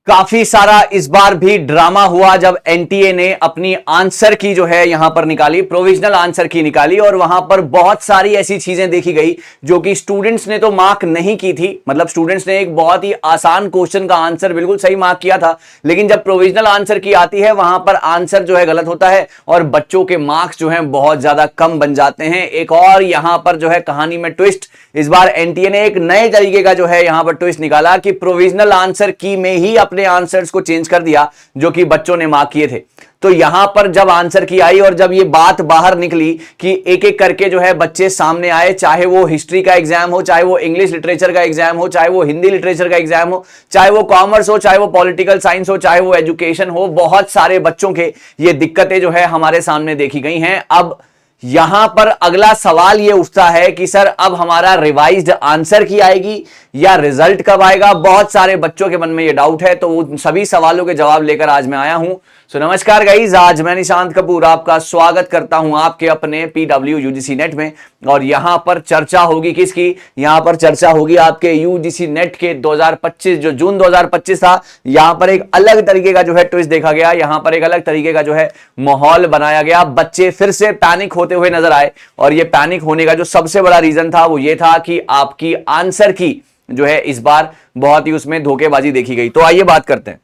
काफी सारा इस बार भी ड्रामा हुआ जब एनटीए ने अपनी आंसर की जो है यहां पर निकाली, प्रोविजनल आंसर की निकाली, और वहां पर बहुत सारी ऐसी चीजें देखी गई जो कि स्टूडेंट्स ने तो मार्क नहीं की थी। मतलब स्टूडेंट्स ने एक बहुत ही आसान क्वेश्चन का आंसर बिल्कुल सही मार्क किया था, लेकिन जब प्रोविजनल आंसर की आती है वहां पर आंसर जो है गलत होता है और बच्चों के मार्क्स जो है बहुत ज्यादा कम बन जाते हैं। एक और यहां पर जो है कहानी में ट्विस्ट, इस बार एनटीए ने एक नए तरीके का जो है यहां पर ट्विस्ट निकाला कि प्रोविजनल आंसर की में ही अपने आंसर्स को चेंज कर दिया जो कि बच्चों ने मार्क किए थे। तो यहां पर जब आंसर की आई और जब ये बात बाहर निकली कि एक एक करके जो है बच्चे सामने आए, चाहे वो हिस्ट्री का एग्जाम हो, चाहे वो इंग्लिश लिटरेचर का एग्जाम हो, चाहे वो हिंदी लिटरेचर का एग्जाम हो, चाहे वो कॉमर्स हो, चाहे वो पॉलिटिकल साइंस हो, चाहे वो एजुकेशन हो, बहुत सारे बच्चों के ये दिक्कतें जो है हमारे सामने देखी गई हैं। अब यहां पर अगला सवाल यह उठता है कि सर अब हमारा रिवाइज्ड आंसर की आएगी या रिजल्ट कब आएगा। बहुत सारे बच्चों के मन में यह डाउट है, तो उन सभी सवालों के जवाब लेकर आज मैं आया हूं। सो नमस्कार गाइस, आज मैं निशांत कपूर आपका स्वागत करता हूं आपके अपने पीडब्ल्यू यूजीसी नेट में। और यहां पर चर्चा होगी किसकी? यहां पर चर्चा होगी आपके यूजीसी नेट के 2025, जो जून 2025 था। यहां पर एक अलग तरीके का जो है ट्विस्ट देखा गया, यहां पर एक अलग तरीके का जो है माहौल बनाया गया। बच्चे फिर से पैनिक होते हुए नजर आए और यह पैनिक होने का जो सबसे बड़ा रीजन था वो ये था कि आपकी आंसर की जो है इस बार बहुत ही उसमें धोखेबाजी देखी गई। तो आइए बात करते हैं।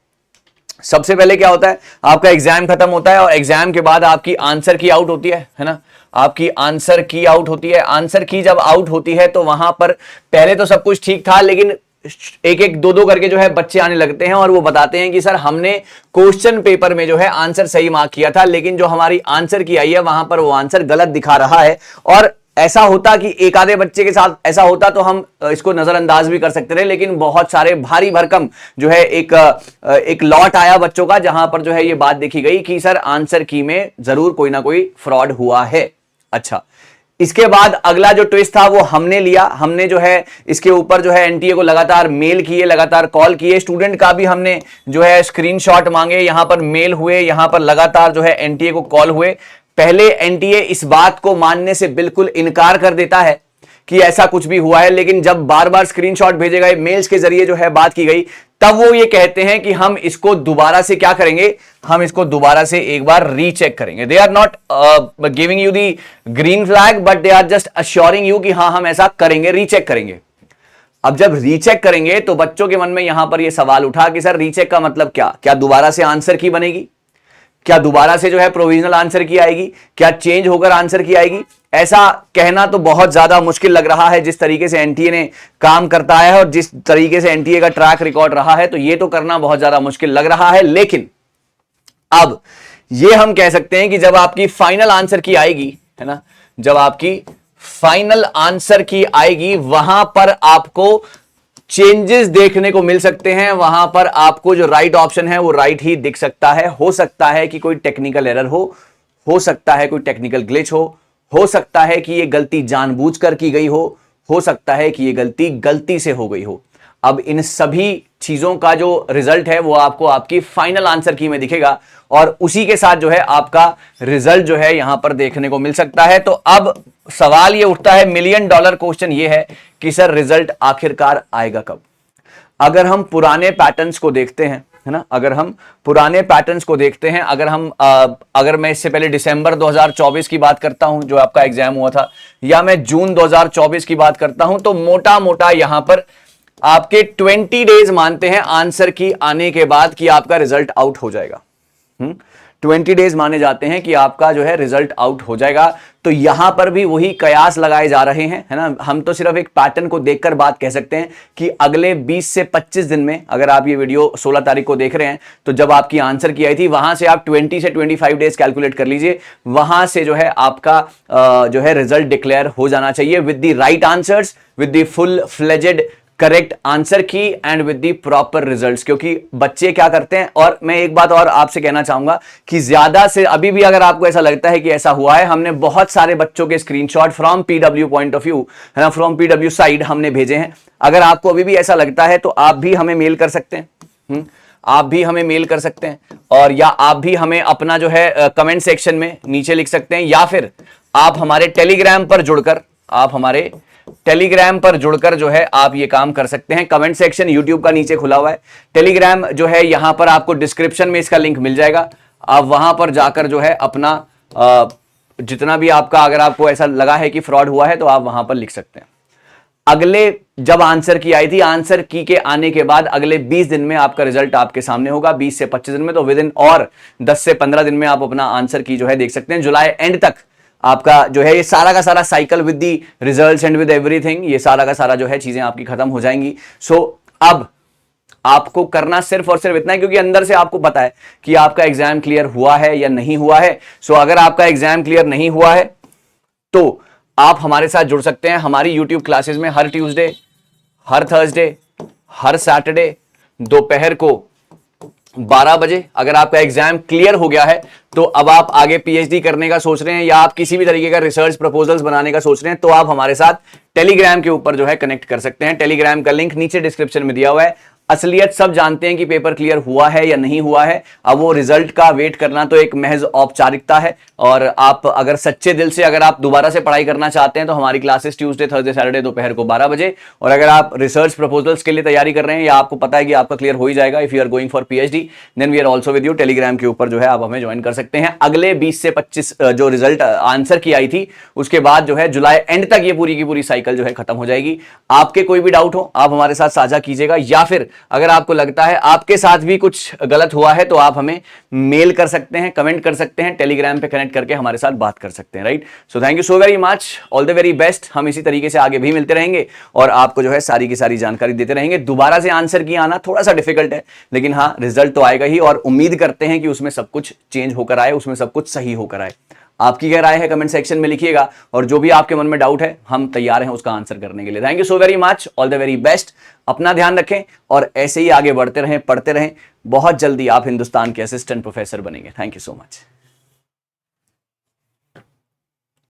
सबसे पहले क्या होता है, आपका एग्जाम खत्म होता है और एग्जाम के बाद आपकी आंसर की आउट होती है ना। आपकी आंसर की आउट होती है। आंसर की जब आउट होती है तो वहां पर पहले तो सब कुछ ठीक था, लेकिन एक एक दो दो करके जो है बच्चे आने लगते हैं और वो बताते हैं कि सर हमने क्वेश्चन पेपर में जो है आंसर सही मार्क किया था, लेकिन जो हमारी आंसर की आई है वहां पर वो आंसर गलत दिखा रहा है। और ऐसा होता कि एक आधे बच्चे के साथ ऐसा होता तो हम इसको नजरअंदाज भी कर सकते थे, लेकिन बहुत सारे भारी भरकम जो है एक लॉट आया बच्चों का, जहां पर जो है ये बात देखी गई कि सर आंसर की में जरूर कोई ना कोई फ्रॉड हुआ है। अच्छा, इसके बाद अगला जो ट्विस्ट था वो हमने लिया। हमने जो है इसके ऊपर जो है एनटीए को लगातार मेल किए, लगातार कॉल किए, स्टूडेंट का भी हमने जो है स्क्रीनशॉट मांगे, यहां पर मेल हुए, यहां पर लगातार जो है एनटीए को कॉल हुए। पहले एनटीए इस बात को मानने से बिल्कुल इनकार कर देता है कि ऐसा कुछ भी हुआ है, लेकिन जब बार बार स्क्रीनशॉट भेजे गए, मेल्स के जरिए जो है बात की गई, तब वो ये कहते हैं कि हम इसको दोबारा से क्या करेंगे, हम इसको दोबारा से एक बार रीचेक करेंगे। They are not giving you the green flag, but they are just assuring you कि हां हम ऐसा करेंगे, रीचेक करेंगे। अब जब रीचेक करेंगे तो बच्चों के मन में यहां पर यह सवाल उठा कि सर रीचेक का मतलब क्या दोबारा से आंसर की बनेगी? क्या दोबारा से जो है प्रोविजनल आंसर की आएगी? क्या चेंज होकर आंसर की आएगी? ऐसा कहना तो बहुत ज्यादा मुश्किल लग रहा है जिस तरीके से एनटीए ने काम करता है और जिस तरीके से एनटीए का ट्रैक रिकॉर्ड रहा है, तो ये तो करना बहुत ज्यादा मुश्किल लग रहा है। लेकिन अब ये हम कह सकते हैं कि जब आपकी फाइनल आंसर की आएगी, है ना, जब आपकी फाइनल आंसर की आएगी वहां पर आपको चेंजेस देखने को मिल सकते हैं। वहां पर आपको जो राइट ऑप्शन है वो राइट ही दिख सकता है। हो सकता है कि कोई टेक्निकल एरर हो सकता है कोई टेक्निकल ग्लिच हो सकता है कि ये गलती जानबूझकर की गई हो सकता है कि ये गलती से हो गई हो। अब इन सभी चीजों का जो रिजल्ट है वो आपको आपकी फाइनल आंसर की में दिखेगा और उसी के साथ जो है आपका रिजल्ट जो है यहां पर देखने को मिल सकता है। तो अब सवाल ये उठता है, $1 मिलियन क्वेश्चन ये है कि सर रिजल्ट आखिरकार आएगा कब? अगर हम पुराने पैटर्न्स को देखते हैं, है ना, अगर हम पुराने पैटर्न्स को देखते हैं, अगर मैं इससे पहले दिसंबर 2024 की बात करता हूं जो आपका एग्जाम हुआ था, या मैं जून 2024 की बात करता हूं, तो मोटा मोटा यहां पर आपके 20 डेज मानते हैं आंसर की आने के बाद कि आपका रिजल्ट आउट हो जाएगा। 20 डेज माने जाते हैं कि आपका जो है रिजल्ट आउट हो जाएगा। तो यहां पर भी वही कयास लगाए जा रहे हैं, है ना। हम तो सिर्फ एक पैटर्न को देखकर बात कह सकते हैं कि अगले 20 से 25 दिन में, अगर आप ये वीडियो 16 तारीख को देख रहे हैं तो जब आपकी आंसर की आई थी वहां से आप 20 से 25 डेज कैलकुलेट कर लीजिए, वहां से जो है आपका जो है रिजल्ट डिक्लेयर हो जाना चाहिए with the right answers, with the full fledged correct answer की and with the proper results. क्योंकि बच्चे क्या करते हैं, और मैं एक बात और आपसे कहना चाहूंगा कि ज्यादा से अभी भी अगर आपको ऐसा लगता है कि ऐसा हुआ है, हमने बहुत सारे बच्चों के screenshot from PW point of view, है ना, फ्रॉम पीडब्ल्यू साइड हमने भेजे हैं। अगर आपको अभी भी ऐसा लगता है तो आप भी हमें मेल कर सकते हैं, आप भी हमें मेल कर सकते हैं, और या आप भी हमें अपना जो है कमेंट सेक्शन में नीचे लिख सकते हैं, या फिर आप हमारे टेलीग्राम पर जुड़कर, आप हमारे टेलीग्राम पर जुड़कर जो है आप ये काम कर सकते हैं। कमेंट सेक्शन यूट्यूब का नीचे खुला हुआ है, टेलीग्राम जो है यहां पर आपको डिस्क्रिप्शन में इसका लिंक मिल जाएगा। आप वहां पर जाकर जो है अपना जितना भी आपका, अगर आपको ऐसा लगा है कि फ्रॉड हुआ है तो आप वहां पर लिख सकते हैं। अगले जब आंसर की आई थी, आंसर की के आने के बाद अगले 20 दिन में आपका रिजल्ट आपके सामने होगा, 20 से 25 दिन में। तो विद इन और 10 से 15 दिन में आप अपना आंसर की जो है देख सकते हैं। जुलाई एंड तक आपका जो है ये सारा का सारा cycle with the results and with everything, ये सारा का सारा जो है चीजें आपकी खत्म हो जाएंगी। सो अब आपको करना सिर्फ और सिर्फ इतना है, क्योंकि अंदर से आपको पता है कि आपका एग्जाम क्लियर हुआ है या नहीं हुआ है। सो अगर आपका एग्जाम क्लियर नहीं हुआ है तो आप हमारे साथ जुड़ सकते हैं हमारी यूट्यूब क्लासेस में। हर ट्यूसडे, हर थर्सडे, हर सैटरडे दोपहर को 12 बजे। अगर आपका एग्जाम क्लियर हो गया है तो अब आप आगे पीएचडी करने का सोच रहे हैं या आप किसी भी तरीके का रिसर्च प्रपोजल्स बनाने का सोच रहे हैं, तो आप हमारे साथ टेलीग्राम के ऊपर जो है कनेक्ट कर सकते हैं। टेलीग्राम का लिंक नीचे डिस्क्रिप्शन में दिया हुआ है। असलियत सब जानते हैं कि पेपर क्लियर हुआ है या नहीं हुआ है, अब वो रिजल्ट का वेट करना तो एक महज औपचारिकता है। और आप अगर सच्चे दिल से अगर आप दोबारा से पढ़ाई करना चाहते हैं तो हमारी क्लासेस ट्यूसडे, थर्सडे, सैटरडे दोपहर को 12 बजे। और अगर आप रिसर्च प्रपोजल्स के लिए तैयारी कर रहे हैं या आपको पता है कि आपका क्लियर हो ही जाएगा, if you are going for PhD, then we are also with you. Telegram के ऊपर जो है आप हमें ज्वाइन कर सकते हैं। अगले 20 से 25 जो रिजल्ट आंसर की आई थी उसके बाद जो है जुलाई एंड तक ये पूरी की पूरी साइकिल जो है खत्म हो जाएगी। आपके कोई भी डाउट हो आप हमारे साथ साझा कीजिएगा, या फिर अगर आपको लगता है आपके साथ भी कुछ गलत हुआ है तो आप हमें मेल कर सकते हैं, कमेंट कर सकते हैं, टेलीग्राम पे कनेक्ट करके हमारे साथ बात कर सकते हैं, right. So thank you so very much, all the very best. हम इसी तरीके से आगे भी मिलते रहेंगे और आपको जो है सारी की सारी जानकारी देते रहेंगे। दोबारा से आंसर की आना थोड़ा सा डिफिकल्ट है, लेकिन हाँ रिजल्ट तो आएगा ही, और उम्मीद करते हैं कि उसमें सब कुछ चेंज होकर आए, उसमें सब कुछ सही होकर आए। आपकी क्या राय है कमेंट सेक्शन में लिखिएगा, और जो भी आपके मन में डाउट है हम तैयार हैं उसका आंसर करने के लिए। Thank you so very much, all the very best. अपना ध्यान रखें और ऐसे ही आगे बढ़ते रहें, पढ़ते रहें। बहुत जल्दी आप हिंदुस्तान के असिस्टेंट प्रोफेसर बनेंगे। Thank you so much.